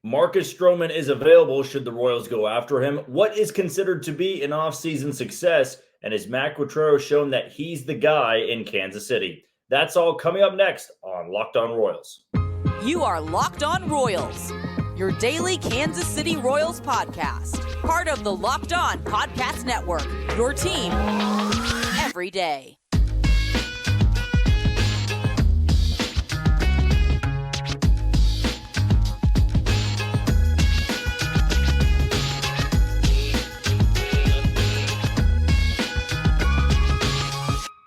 Marcus Stroman is available should the Royals go after him. What is considered to be an offseason success? And has Matt Quatraro shown that he's the guy in Kansas City? That's all coming up next on Locked On Royals. You are Locked On Royals, your daily Kansas City Royals podcast. Part of the Locked On Podcast Network, your team every day.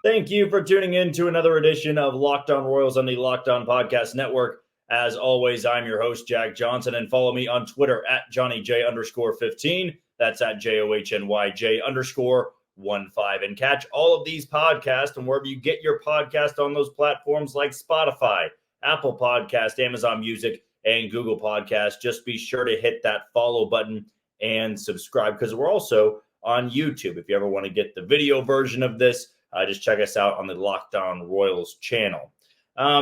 Thank you for tuning in to another edition of Locked On Royals on the Locked On Podcast Network. As always, I'm your host, Jack Johnson, and follow me on Twitter at JohnnyJ_15. That's at JOHNYJ_15. And catch all of these podcasts and wherever you get your podcast on those platforms like Spotify, Apple Podcast, Amazon Music, and Google Podcast. Just be sure to hit that follow button and subscribe because we're also on YouTube. If you ever want to get the video version of this, just check us out on the Locked On Royals channel.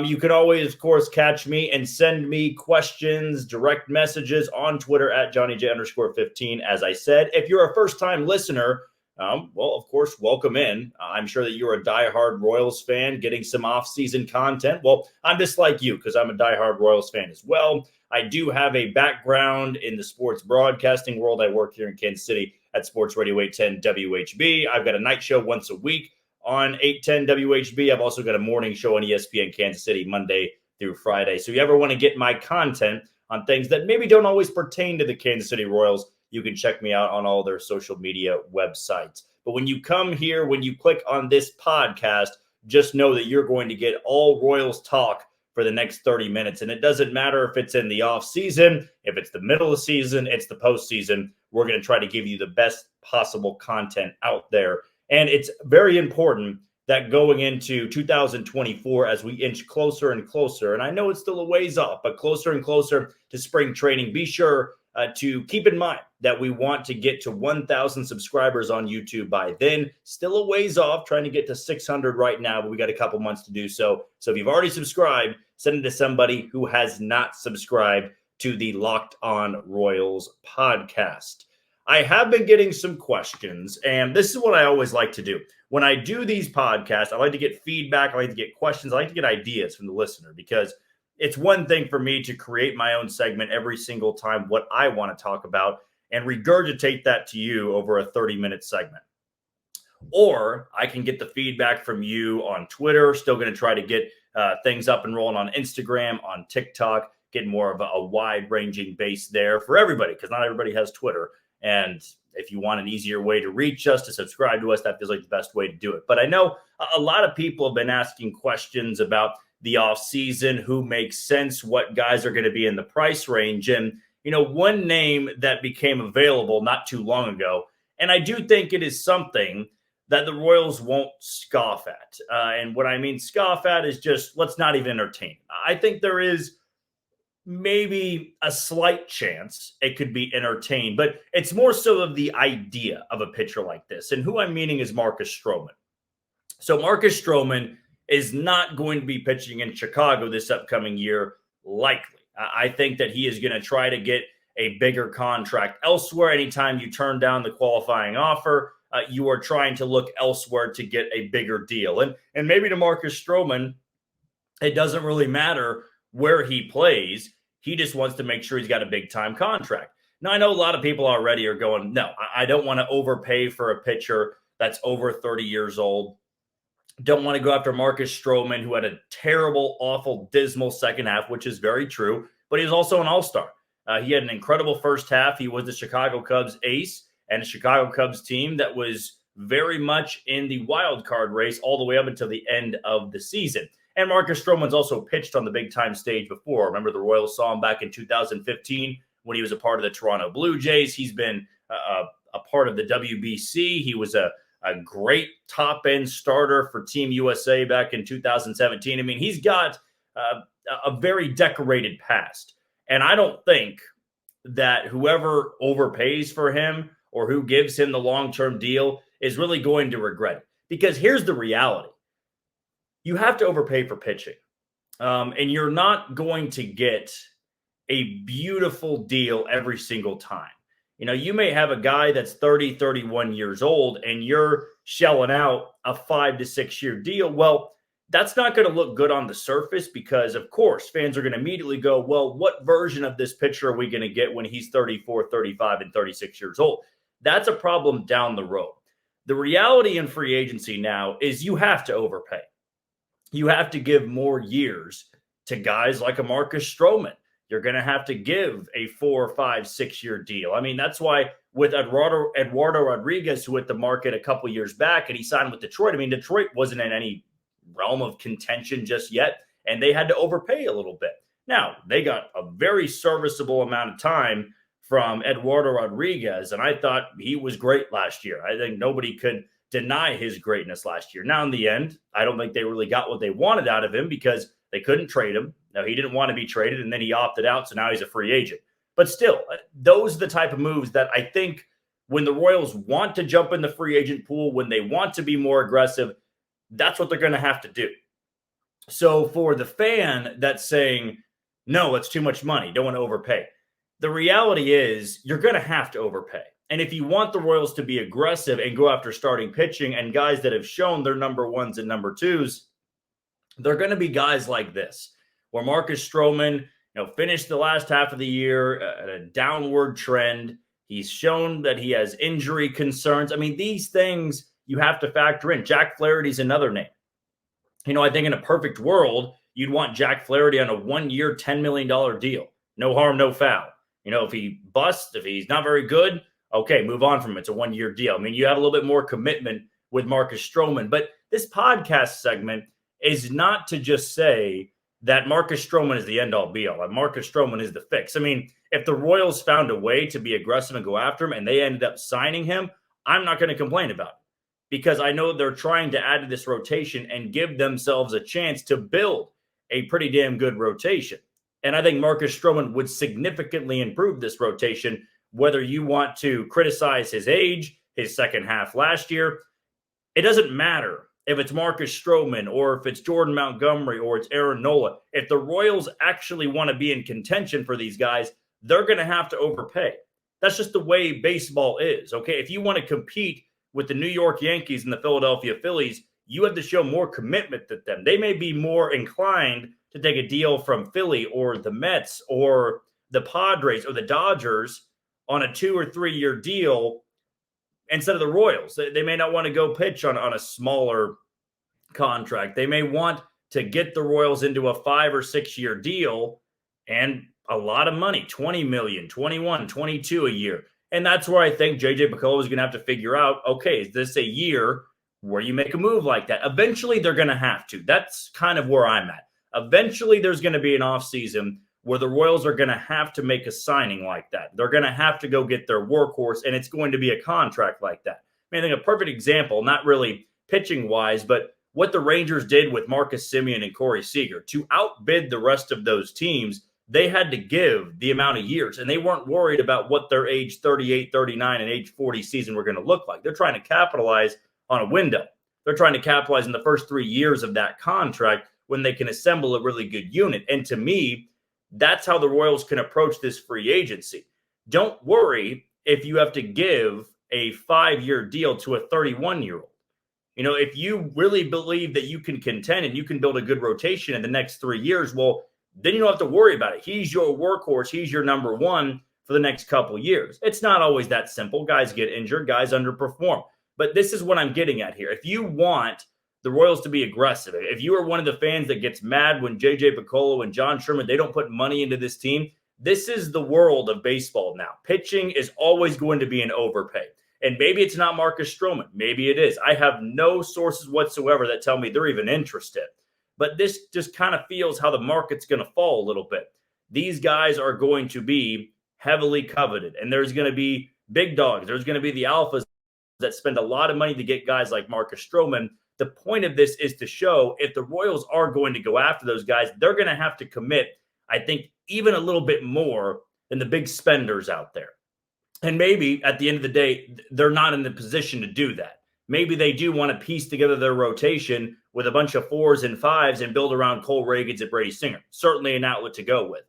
You can always, of course, catch me and send me questions, direct messages on Twitter at JohnnyJ_15. As I said, if you're a first-time listener, well, of course, welcome in. I'm sure that you're a diehard Royals fan getting some off-season content. Well, I'm just like you because I'm a diehard Royals fan as well. I do have a background in the sports broadcasting world. I work here in Kansas City at Sports Radio 810 WHB. I've got a night show once a week on 810 WHB. I've also got a morning show on ESPN Kansas City Monday through Friday. So if you ever want to get my content on things that maybe don't always pertain to the Kansas City Royals, you can check me out on all their social media websites. But when you come here, when you click on this podcast, just know that you're going to get all Royals talk for the next 30 minutes. And it doesn't matter if it's in the off season, if it's the middle of the season, it's the postseason. We're going to try to give you the best possible content out there. And it's very important that going into 2024, as we inch closer and closer, and I know it's still a ways off, but closer and closer to spring training, be sure to keep in mind that we want to get to 1,000 subscribers on YouTube by then. Still a ways off, trying to get to 600 right now, but we got a couple months to do so. So if you've already subscribed, send it to somebody who has not subscribed to the Locked On Royals podcast. I have been getting some questions, and this is what I always like to do. When I do these podcasts, I like to get feedback. I like to get questions. I like to get ideas from the listener because it's one thing for me to create my own segment every single time what I want to talk about and regurgitate that to you over a 30-minute segment. Or I can get the feedback from you on Twitter. Still going to try to get things up and rolling on Instagram, on TikTok, get more of a wide-ranging base there for everybody because not everybody has Twitter. And if you want an easier way to reach us, to subscribe to us, that feels like the best way to do it. But I know a lot of people have been asking questions about the offseason, who makes sense, what guys are going to be in the price range. And, you know, one name that became available not too long ago, and I do think it is something that the Royals won't scoff at. And what I mean scoff at is just let's not even entertain. I think there is maybe a slight chance it could be entertained, but it's more so of the idea of a pitcher like this. And who I'm meaning is Marcus Stroman. So Marcus Stroman is not going to be pitching in Chicago this upcoming year, likely. I think that he is going to try to get a bigger contract elsewhere. Anytime you turn down the qualifying offer, you are trying to look elsewhere to get a bigger deal. And maybe to Marcus Stroman, it doesn't really matter where he plays. He just wants to make sure he's got a big time contract. Now, I know a lot of people already are going, no, I don't want to overpay for a pitcher that's over 30 years old. Don't want to go after Marcus Stroman, who had a terrible, awful, dismal second half, which is very true, but he was also an all-star. He had an incredible first half. He was the Chicago Cubs ace and a Chicago Cubs team that was very much in the wild card race all the way up until the end of the season. And Marcus Stroman's also pitched on the big-time stage before. Remember, the Royals saw him back in 2015 when he was a part of the Toronto Blue Jays. He's been a part of the WBC. He was a great top-end starter for Team USA back in 2017. I mean, he's got a very decorated past. And I don't think that whoever overpays for him or who gives him the long-term deal is really going to regret it. Because here's the reality. You have to overpay for pitching. And you're not going to get a beautiful deal every single time. You may have a guy that's 30, 31 years old, and you're shelling out a 5 to 6 year deal. Well, that's not going to look good on the surface because, of course, fans are going to immediately go, well, what version of this pitcher are we going to get when he's 34, 35, and 36 years old? That's a problem down the road. The reality in free agency now is you have to overpay. You have to give more years to guys like a Marcus Stroman. You're going to have to give a 4, 5, 6 year deal. I mean, that's why with Eduardo Rodriguez, who hit the market a couple years back and he signed with Detroit. I mean, Detroit wasn't in any realm of contention just yet, and they had to overpay a little bit. Now, they got a very serviceable amount of time from Eduardo Rodriguez, and I thought he was great last year. I think nobody could deny his greatness last year. Now, in the end, I don't think they really got what they wanted out of him because they couldn't trade him. Now, he didn't want to be traded, and then he opted out, so now he's a free agent. But still, those are the type of moves that I think when the Royals want to jump in the free agent pool, when they want to be more aggressive, that's what they're going to have to do. So for the fan that's saying, no, it's too much money, don't want to overpay, the reality is you're going to have to overpay. And if you want the Royals to be aggressive and go after starting pitching and guys that have shown their number ones and number twos, they're going to be guys like this, where Marcus Stroman, finished the last half of the year at a downward trend. He's shown that he has injury concerns. I mean, these things you have to factor in. Jack Flaherty's another name. I think in a perfect world, you'd want Jack Flaherty on a 1-year, $10 million deal. No harm, no foul. If he busts, if he's not very good, okay, move on from it. It's a 1-year deal. I mean, you have a little bit more commitment with Marcus Stroman. But this podcast segment is not to just say that Marcus Stroman is the end-all be-all. That Marcus Stroman is the fix. I mean, if the Royals found a way to be aggressive and go after him and they ended up signing him, I'm not going to complain about it because I know they're trying to add to this rotation and give themselves a chance to build a pretty damn good rotation. And I think Marcus Stroman would significantly improve this rotation, whether you want to criticize his age, his second half last year. It doesn't matter if it's Marcus Stroman or if it's Jordan Montgomery or it's Aaron Nola. If the Royals actually want to be in contention for these guys, they're going to have to overpay. That's just the way baseball is, okay? If you want to compete with the New York Yankees and the Philadelphia Phillies, you have to show more commitment to them. They may be more inclined to take a deal from Philly or the Mets or the Padres or the Dodgers on a 2 or 3 year deal instead of the Royals. They may not want to go pitch on a smaller contract. They may want to get the Royals into a 5 or 6 year deal and a lot of money, 20 million, 21, 22 a year. And that's where I think JJ Picollo is going to have to figure out, okay, is this a year where you make a move like that? Eventually they're going to have to. That's kind of where I'm at. Eventually there's going to be an offseason where the Royals are going to have to make a signing like that. They're going to have to go get their workhorse, and it's going to be a contract like that. I think a perfect example, not really pitching-wise, but what the Rangers did with Marcus Semien and Corey Seager. To outbid the rest of those teams, they had to give the amount of years, and they weren't worried about what their age 38, 39, and age 40 season were going to look like. They're trying to capitalize on a window. They're trying to capitalize in the first 3 years of that contract when they can assemble a really good unit. And to me, that's how the Royals can approach this free agency. Don't worry if you have to give a 5-year deal to a 31-year-old. If you really believe that you can contend and you can build a good rotation in the next 3 years, well, then you don't have to worry about it. He's your workhorse. He's your number one for the next couple years. It's not always that simple. Guys get injured. Guys underperform. But this is what I'm getting at here. If you want the Royals to be aggressive, if you are one of the fans that gets mad when JJ Picollo and John Sherman, they don't put money into this team, this is the world of baseball now. Pitching is always going to be an overpay. And maybe it's not Marcus Stroman. Maybe it is. I have no sources whatsoever that tell me they're even interested. But this just kind of feels how the market's going to fall a little bit. These guys are going to be heavily coveted, and there's going to be big dogs. There's going to be the alphas that spend a lot of money to get guys like Marcus Stroman. The point of this is to show if the Royals are going to go after those guys, they're going to have to commit, I think, even a little bit more than the big spenders out there. And maybe at the end of the day, they're not in the position to do that. Maybe they do want to piece together their rotation with a bunch of 4s and 5s and build around Cole Reagans and Brady Singer. Certainly an outlet to go with.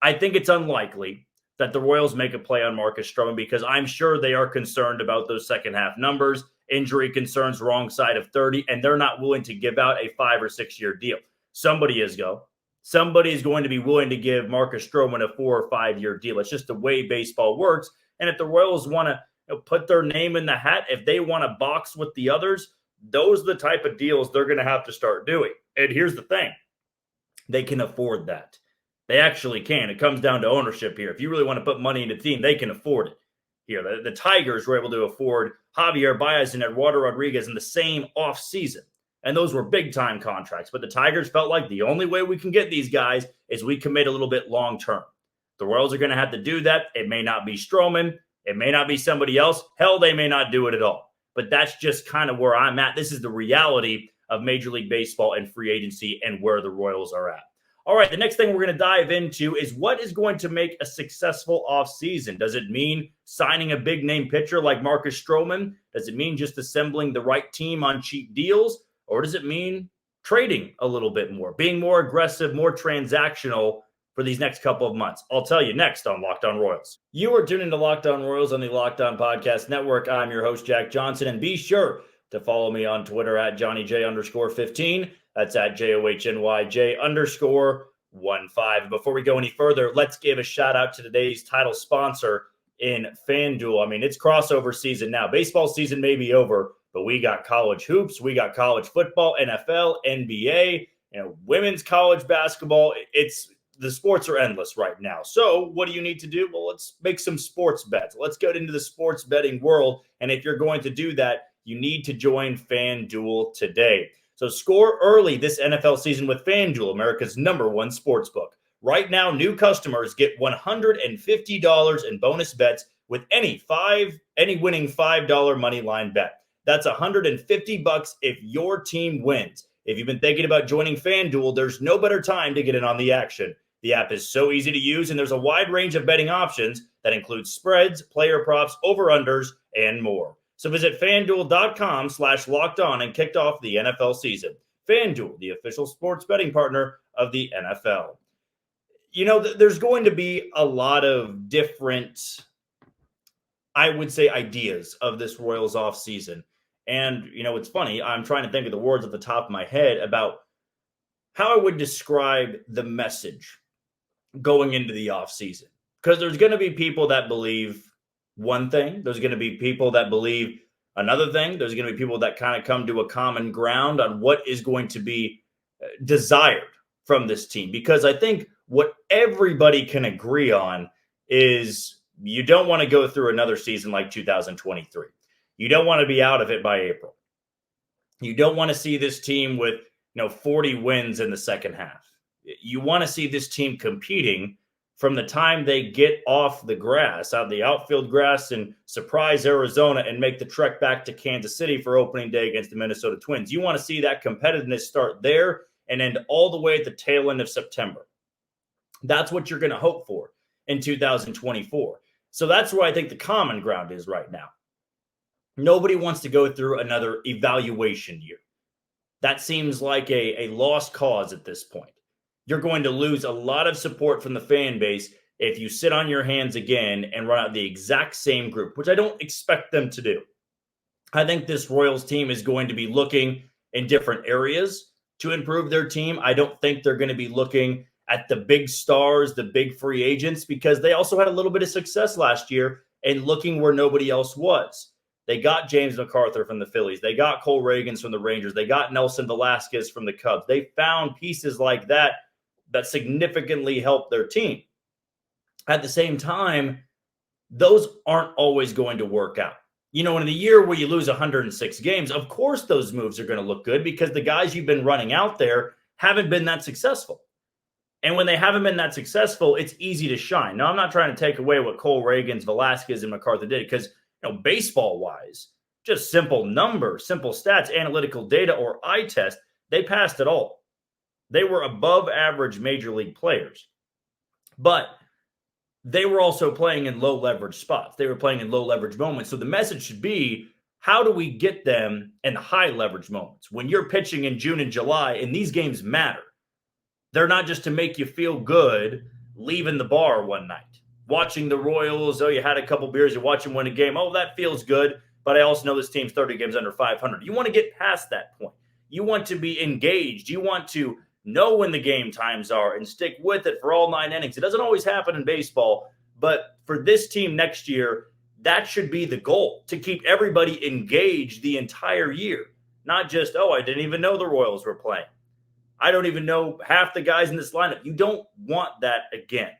I think it's unlikely that the Royals make a play on Marcus Stroman because I'm sure they are concerned about those second half numbers, injury concerns, wrong side of 30, and they're not willing to give out a 5 or 6 year deal. Somebody is going to be willing to give Marcus Stroman a 4 or 5 year deal. It's just the way baseball works. And if the Royals want to put their name in the hat, if they want to box with the others, those are the type of deals they're going to have to start doing. And here's the thing. They can afford that. They actually can. It comes down to ownership here. If you really want to put money in the team, they can afford it. Here, the Tigers were able to afford Javier Baez and Eduardo Rodriguez in the same offseason. And those were big-time contracts. But the Tigers felt like the only way we can get these guys is we commit a little bit long-term. The Royals are going to have to do that. It may not be Stroman. It may not be somebody else. Hell, they may not do it at all. But that's just kind of where I'm at. This is the reality of Major League Baseball and free agency and where the Royals are at. All right, the next thing we're going to dive into is what is going to make a successful offseason. Does it mean signing a big-name pitcher like Marcus Stroman? Does it mean just assembling the right team on cheap deals? Or does it mean trading a little bit more, being more aggressive, more transactional for these next couple of months? I'll tell you next on Locked On Royals. You are tuning to Locked On Royals on the Locked On Podcast Network. I'm your host, Jack Johnson, and be sure to follow me on Twitter at JohnnyJ_15. That's at JOHNYJ_15. Before we go any further, let's give a shout out to today's title sponsor in FanDuel. I mean, it's crossover season now. Baseball season may be over, but we got college hoops, we got college football, NFL, NBA, women's college basketball. The sports are endless right now. So what do you need to do? Well, let's make some sports bets. Let's get into the sports betting world. And if you're going to do that, you need to join FanDuel today. So score early this NFL season with FanDuel, America's #1 sportsbook. Right now, new customers get $150 in bonus bets with any winning $5 money line bet. That's $150 if your team wins. If you've been thinking about joining FanDuel, there's no better time to get in on the action. The app is so easy to use, and there's a wide range of betting options that includes spreads, player props, over-unders, and more. So visit FanDuel.com/lockedon and kick off the NFL season. FanDuel, the official sports betting partner of the NFL. There's going to be a lot of different, I would say, ideas of this Royals offseason. And, it's funny. I'm trying to think of the words at the top of my head about how I would describe the message going into the offseason. Because there's going to be people that believe one thing. There's going to be people that believe another thing. There's going to be people that kind of come to a common ground on what is going to be desired from this team. Because I think what everybody can agree on is you don't want to go through another season like 2023. You don't want to be out of it by April. You don't want to see this team with 40 wins in the second half. You want to see this team competing from the time they get off the grass, out of the outfield grass, and surprise Arizona and make the trek back to Kansas City for opening day against the Minnesota Twins. You want to see that competitiveness start there and end all the way at the tail end of September. That's what you're going to hope for in 2024. So that's where I think the common ground is right now. Nobody wants to go through another evaluation year. That seems like a lost cause at this point. You're going to lose a lot of support from the fan base if you sit on your hands again and run out the exact same group, which I don't expect them to do. I think this Royals team is going to be looking in different areas to improve their team. I don't think they're going to be looking at the big stars, the big free agents, because they also had a little bit of success last year and looking where nobody else was. They got James McArthur from the Phillies. They got Cole Reagans from the Rangers. They got Nelson Velasquez from the Cubs. They found pieces like that significantly helped their team. At the same time, those aren't always going to work out. In a year where you lose 106 games, of course those moves are going to look good because the guys you've been running out there haven't been that successful. And when they haven't been that successful, it's easy to shine. Now, I'm not trying to take away what Cole Reagans, Velasquez, and McArthur did because, baseball-wise, just simple numbers, simple stats, analytical data, or eye test, they passed it all. They were above average major league players. But they were also playing in low leverage spots. They were playing in low leverage moments. So the message should be, how do we get them in the high leverage moments? When you're pitching in June and July, and these games matter. They're not just to make you feel good leaving the bar one night, watching the Royals. Oh, you had a couple beers, you watch them win a game. Oh, that feels good. But I also know this team's 30 games under 500. You want to get past that point. You want to be engaged. You want to know when the game times are and stick with it for all 9 innings. It doesn't always happen in baseball, but for this team next year, that should be the goal, to keep everybody engaged the entire year. Not just, oh, I didn't even know the Royals were playing. I don't even know half the guys in this lineup. You don't want that again.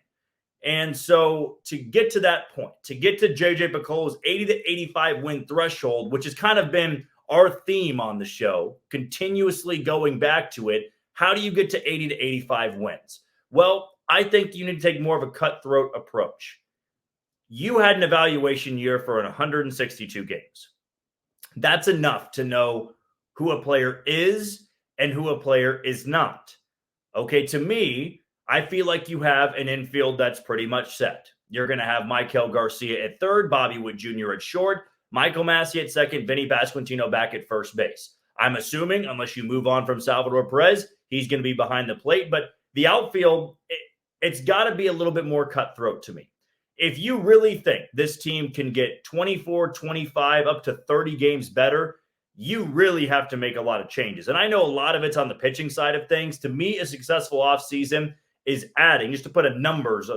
And so to get to that point, to get to JJ Picollo's 80 to 85 win threshold, which has kind of been our theme on the show, continuously going back to it, how do you get to 80 to 85 wins? Well, I think you need to take more of a cutthroat approach. You had an evaluation year for 162 games. That's enough to know who a player is and who a player is not. Okay, to me, I feel like you have an infield that's pretty much set. You're going to have Maikel Garcia at third, Bobby Witt Jr. at short, Michael Massey at second, Vinny Pasquantino back at first base. I'm assuming, unless you move on from Salvador Perez, he's going to be behind the plate. But the outfield, it's got to be a little bit more cutthroat to me. If you really think this team can get 24, 25, up to 30 games better, you really have to make a lot of changes. And I know a lot of it's on the pitching side of things. To me, a successful offseason is adding, just to put a numbers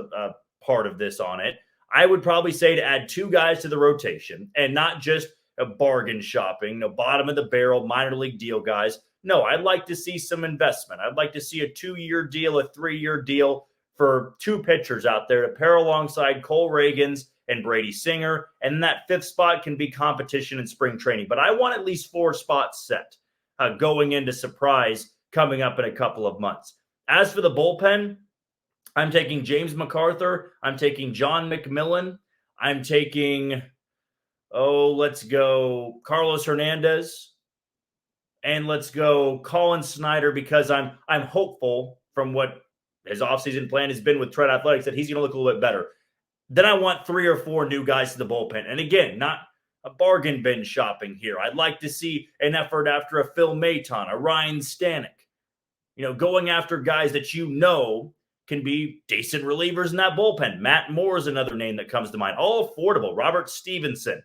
part of this on it, I would probably say to add 2 guys to the rotation and not just a bargain shopping, no bottom of the barrel, minor league deal guys. No, I'd like to see some investment. I'd like to see a 2-year deal, a 3-year deal for 2 pitchers out there to pair alongside Cole Reagans and Brady Singer. And that 5th spot can be competition in spring training. But I want at least 4 spots set going into Surprise coming up in a couple of months. As for the bullpen, I'm taking James MacArthur. I'm taking John McMillan. I'm taking, let's go Carlos Hernandez. And let's go Colin Snyder, because I'm hopeful from what his offseason plan has been with Tread Athletics that he's going to look a little bit better. Then I want 3 or 4 new guys to the bullpen. And again, not a bargain bin shopping here. I'd like to see an effort after a Phil Maton, a Ryan Stanek, going after guys that can be decent relievers in that bullpen. Matt Moore is another name that comes to mind. All affordable. Robert Stevenson.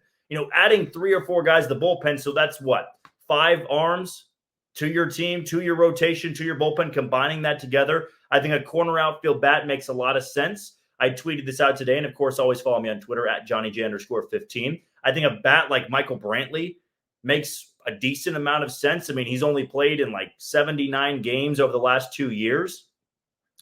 Adding 3 or 4 guys to the bullpen. So that's what? 5 arms to your team, to your rotation, to your bullpen, combining that together. I think a corner outfield bat makes a lot of sense. I tweeted this out today, and of course, always follow me on Twitter at JohnnyJ_15. I think a bat like Michael Brantley makes a decent amount of sense. I mean, he's only played in like 79 games over the last 2 years,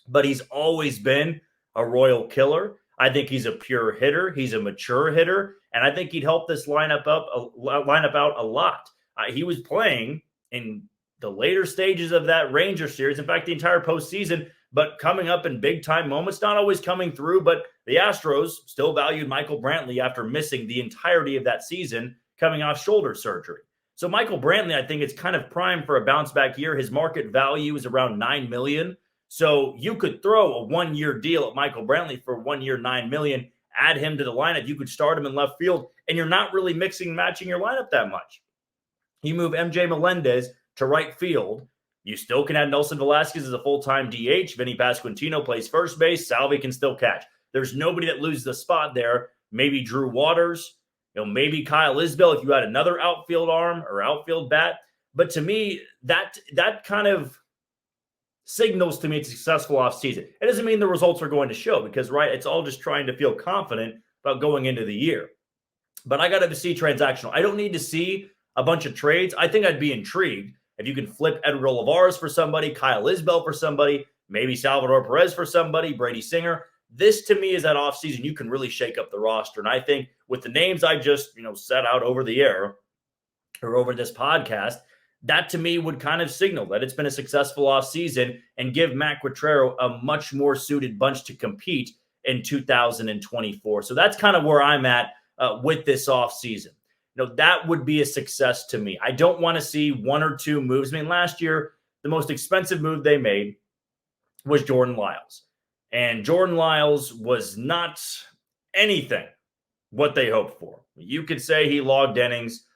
but he's always been a Royal killer. I think he's a pure hitter. He's a mature hitter, and I think he'd help this lineup out a lot. He was playing in the later stages of that Ranger series, in fact, the entire postseason, but coming up in big-time moments, not always coming through, but the Astros still valued Michael Brantley after missing the entirety of that season coming off shoulder surgery. So Michael Brantley, I think it's kind of primed for a bounce-back year. His market value is around $9 million. So you could throw a 1-year deal at Michael Brantley for 1 year, $9 million, add him to the lineup. You could start him in left field, and you're not really mixing and matching your lineup that much. You move MJ Melendez to right field. You still can add Nelson Velasquez as a full-time DH. Vinny Pasquantino plays first base. Salvi can still catch. There's nobody that loses the spot there. Maybe Drew Waters, maybe Kyle Isbell if you had another outfield arm or outfield bat. But to me, that kind of signals to me it's a successful offseason. It doesn't mean the results are going to show because, right, it's all just trying to feel confident about going into the year. But I got to see transactional. I don't need to see a bunch of trades. I think I'd be intrigued if you can flip Edgar Olivares for somebody, Kyle Isbell for somebody, maybe Salvador Perez for somebody, Brady Singer. This, to me, is that offseason you can really shake up the roster. And I think with the names I just, set out over the air or over this podcast, that to me would kind of signal that it's been a successful offseason and give Matt Quatraro a much more suited bunch to compete in 2024. So that's kind of where I'm at with this offseason. That would be a success to me. I don't want to see 1 or 2 moves. I mean, last year, the most expensive move they made was Jordan Lyles. And Jordan Lyles was not anything what they hoped for. You could say he logged innings.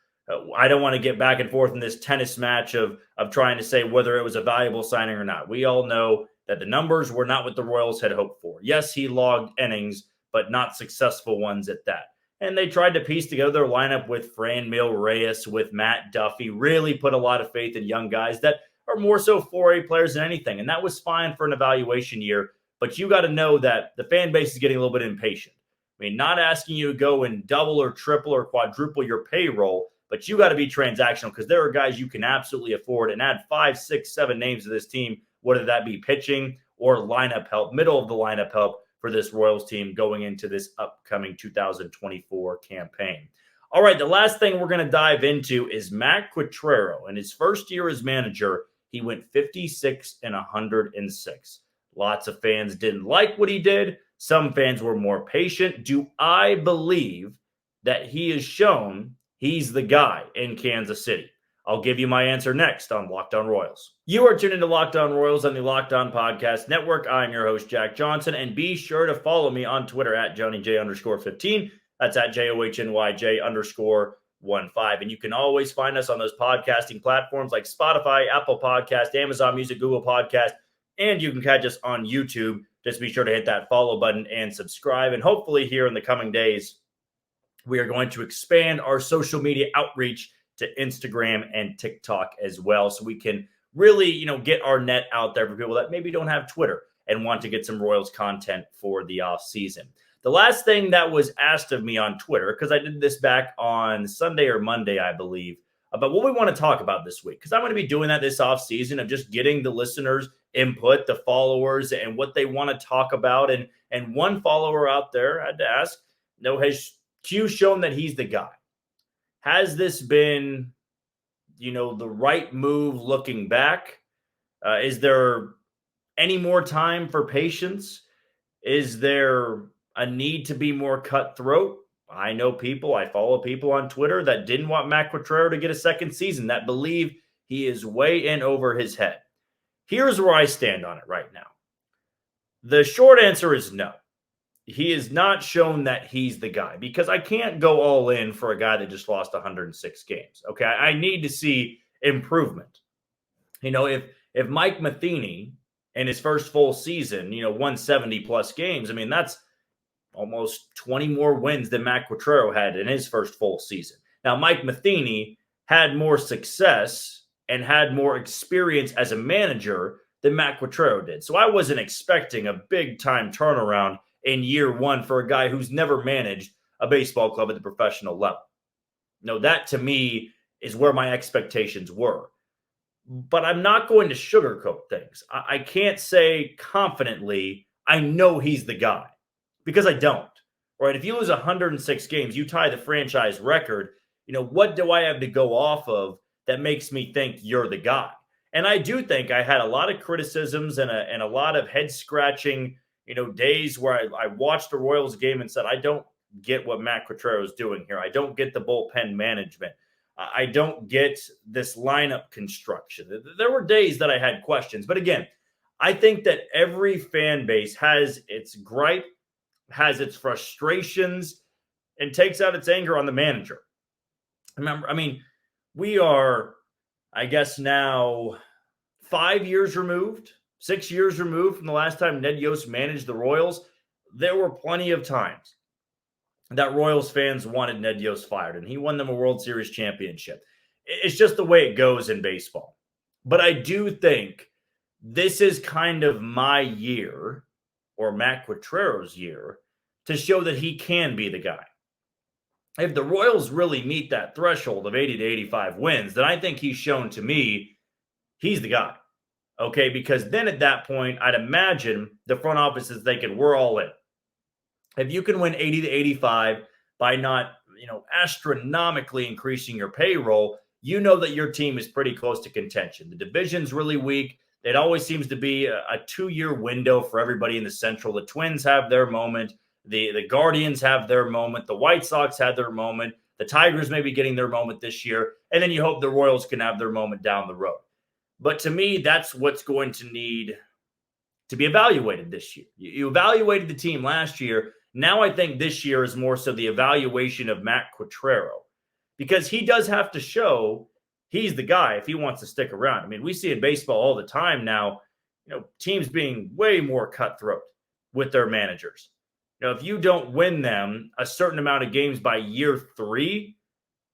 I don't want to get back and forth in this tennis match of trying to say whether it was a valuable signing or not. We all know that the numbers were not what the Royals had hoped for. Yes, he logged innings, but not successful ones at that. And they tried to piece together their lineup with Franmil Reyes, with Matt Duffy, really put a lot of faith in young guys that are more so 4A players than anything. And that was fine for an evaluation year. But you got to know that the fan base is getting a little bit impatient. I mean, not asking you to go and double or triple or quadruple your payroll, but you got to be transactional because there are guys you can absolutely afford and add 5, 6, 7 names to this team, whether that be pitching or lineup help, middle of the lineup help for this Royals team going into this upcoming 2024 campaign. All right, the last thing we're going to dive into is Matt Quatraro. In his first year as manager, he went 56 and 106. Lots of fans didn't like what he did. Some fans were more patient. Do I believe that he has shown he's the guy in Kansas City? I'll give you my answer next on Locked On Royals. You are tuned into Locked On Royals on the Locked On Podcast Network. I'm your host, Jack Johnson, and be sure to follow me on Twitter at JohnnyJ_15. That's at JOHNYJ_15. And you can always find us on those podcasting platforms like Spotify, Apple Podcast, Amazon Music, Google Podcast, and you can catch us on YouTube. Just be sure to hit that follow button and subscribe. And hopefully here in the coming days, we are going to expand our social media outreach to Instagram and TikTok as well, so we can really, get our net out there for people that maybe don't have Twitter and want to get some Royals content for the off season. The last thing that was asked of me on Twitter, because I did this back on Sunday or Monday, I believe, about what we want to talk about this week, because I'm going to be doing that this off season of just getting the listeners' input, the followers, and what they want to talk about. And one follower out there had to ask, has Q shown that he's the guy? Has this been, the right move looking back? Is there any more time for patience? Is there a need to be more cutthroat? I follow people on Twitter that didn't want Matt Quatraro to get a second season, that believe he is way in over his head. Here's where I stand on it right now. The short answer is no. He has not shown that he's the guy, because I can't go all in for a guy that just lost 106 games. Okay, I need to see improvement. If Mike Matheny in his first full season, won 70 plus games, that's almost 20 more wins than Matt Quatraro had in his first full season. Now, Mike Matheny had more success and had more experience as a manager than Matt Quatraro did. So I wasn't expecting a big-time turnaround in year one for a guy who's never managed a baseball club at the professional level. That to me is where my expectations were. But I'm not going to sugarcoat things. I can't say confidently, I know he's the guy, because I don't. Right? If you lose 106 games, you tie the franchise record, what do I have to go off of that makes me think you're the guy? And I do think I had a lot of criticisms and a lot of head-scratching days where I watched the Royals game and said, I don't get what Matt Quatraro is doing here. I don't get the bullpen management. I don't get this lineup construction. There were days that I had questions. But again, I think that every fan base has its gripe, has its frustrations, and takes out its anger on the manager. Remember, we are, I guess now 5 years removed, 6 years removed from the last time Ned Yost managed the Royals. There were plenty of times that Royals fans wanted Ned Yost fired, and he won them a World Series championship. It's just the way it goes in baseball. But I do think this is kind of my year, or Matt Quatraro's year, to show that he can be the guy. If the Royals really meet that threshold of 80 to 85 wins, then I think he's shown to me he's the guy. Okay, because then at that point, I'd imagine the front office is thinking, we're all in. If you can win 80 to 85 by not, astronomically increasing your payroll, that your team is pretty close to contention. The division's really weak. It always seems to be a 2-year window for everybody in the Central. The Twins have their moment. The Guardians have their moment. The White Sox had their moment. The Tigers may be getting their moment this year. And then you hope the Royals can have their moment down the road. But to me, that's what's going to need to be evaluated this year. You evaluated the team last year. Now I think this year is more so the evaluation of Matt Quatraro, because he does have to show he's the guy if he wants to stick around. We see in baseball all the time now, teams being way more cutthroat with their managers. If you don't win them a certain amount of games by year 3,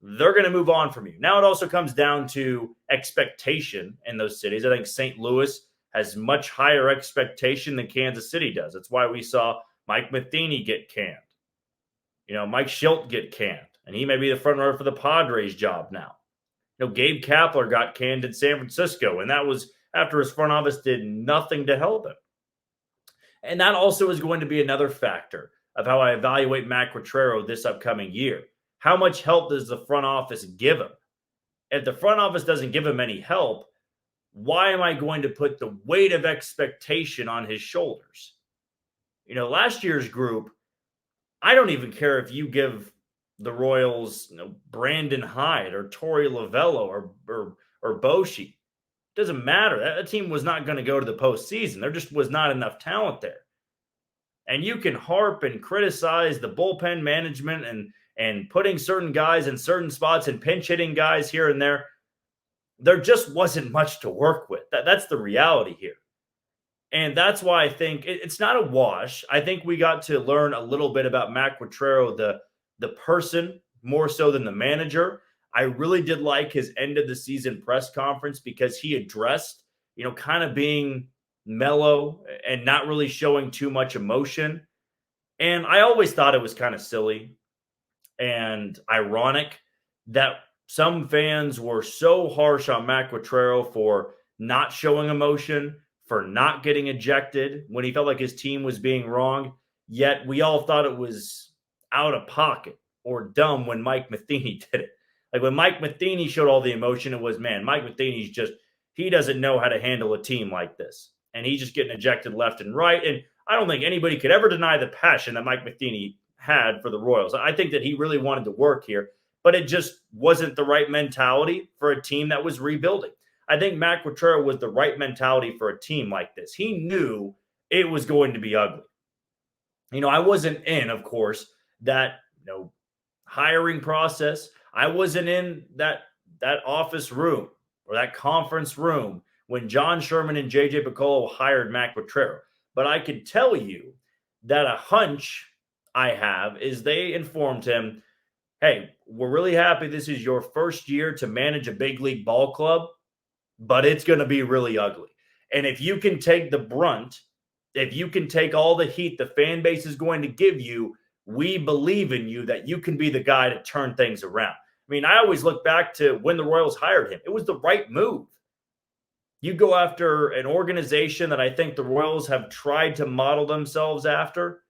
they're going to move on from you. Now, it also comes down to expectation in those cities. I think St. Louis has much higher expectation than Kansas City does. That's why we saw Mike Matheny get canned. Mike Schilt get canned, and he may be the front runner for the Padres job now. Gabe Kapler got canned in San Francisco, and that was after his front office did nothing to help him. And that also is going to be another factor of how I evaluate Matt Quatraro this upcoming year. How much help does the front office give him? If the front office doesn't give him any help, why am I going to put the weight of expectation on his shoulders? Last year's group, I don't even care if you give the Royals, Brandon Hyde or Torey Lovello or Boshi. Doesn't matter. That team was not going to go to the postseason. There just was not enough talent there. And you can harp and criticize the bullpen management and putting certain guys in certain spots and pinch hitting guys here and there. There just wasn't much to work with. That's the reality here. And that's why I think it's not a wash. I think we got to learn a little bit about Matt Quatraro, the person, more so than the manager. I really did like his end of the season press conference because he addressed, kind of being mellow and not really showing too much emotion. And I always thought it was kind of silly and ironic that some fans were so harsh on Matt Quatraro for not showing emotion, for not getting ejected when he felt like his team was being wrong. Yet we all thought it was out of pocket or dumb when Mike Matheny did it. Like when Mike Matheny showed all the emotion, it was, man, Mike Matheny's he doesn't know how to handle a team like this. And he's just getting ejected left and right. And I don't think anybody could ever deny the passion that Mike Matheny had for the Royals. I think that he really wanted to work here, but it just wasn't the right mentality for a team that was rebuilding. I think Matt Quatraro was the right mentality for a team like this. He knew it was going to be ugly. I wasn't in, of course, that hiring process. I wasn't in that office room or that conference room when John Sherman and J.J. Picollo hired Matt Quatraro. But I could tell you that a hunch I have is they informed him, hey, we're really happy this is your first year to manage a big league ball club, but it's going to be really ugly. And if you can take the brunt, if you can take all the heat the fan base is going to give you, we believe in you that you can be the guy to turn things around. I mean, I always look back to when the Royals hired him. It was the right move. You go after an organization that I think the Royals have tried to model themselves after,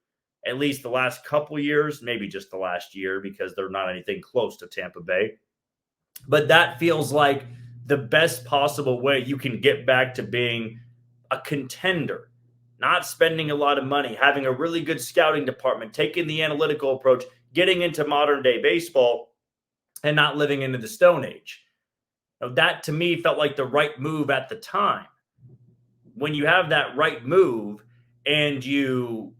at least the last couple years, maybe just the last year because they're not anything close to Tampa Bay. But that feels like the best possible way you can get back to being a contender, not spending a lot of money, having a really good scouting department, taking the analytical approach, getting into modern day baseball, and not living into the Stone Age. Now, that to me felt like the right move at the time. When you have that right move and you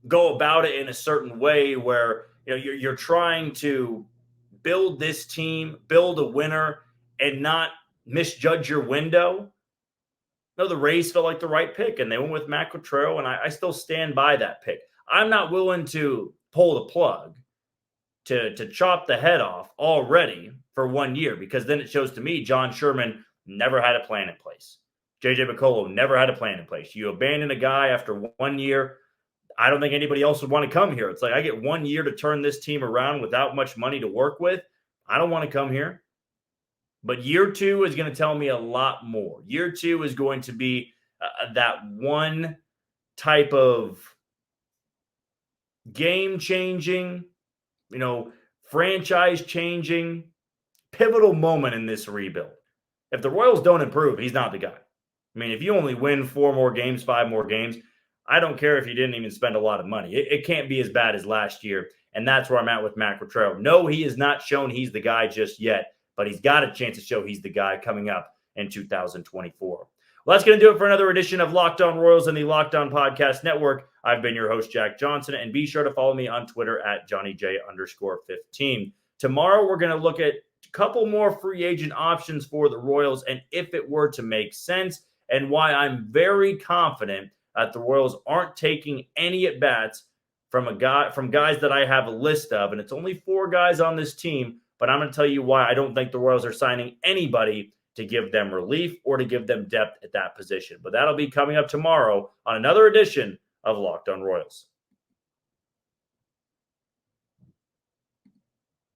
go about it in a certain way where you're trying to build this team, build a winner, and not misjudge your window. No, the Rays felt like the right pick, and they went with Matt Quatraro, and I still stand by that pick. I'm not willing to pull the plug, to chop the head off already for 1 year, because then it shows to me John Sherman never had a plan in place. J.J. Picollo never had a plan in place. You abandon a guy after 1 year. I don't think anybody else would want to come here. It's like I get 1 year to turn this team around without much money to work with. I don't want to come here. But year 2 is going to tell me a lot more. Year 2 is going to be that one type of game-changing, franchise-changing, pivotal moment in this rebuild. If the Royals don't improve, he's not the guy. I mean, if you only win 4 more games, 5 more games, I don't care if you didn't even spend a lot of money. It can't be as bad as last year, and that's where I'm at with Matt Quatraro. No, he has not shown he's the guy just yet, but he's got a chance to show he's the guy coming up in 2024. Well, that's going to do it for another edition of Locked On Royals and the Locked On Podcast Network. I've been your host, Jack Johnson, and be sure to follow me on Twitter at JohnnyJ_15. Tomorrow, we're going to look at a couple more free agent options for the Royals, and if it were to make sense, and why I'm very confident that the Royals aren't taking any at-bats from guys that I have a list of, and it's only 4 guys on this team, but I'm going to tell you why I don't think the Royals are signing anybody to give them relief or to give them depth at that position. But that'll be coming up tomorrow on another edition of Locked On Royals.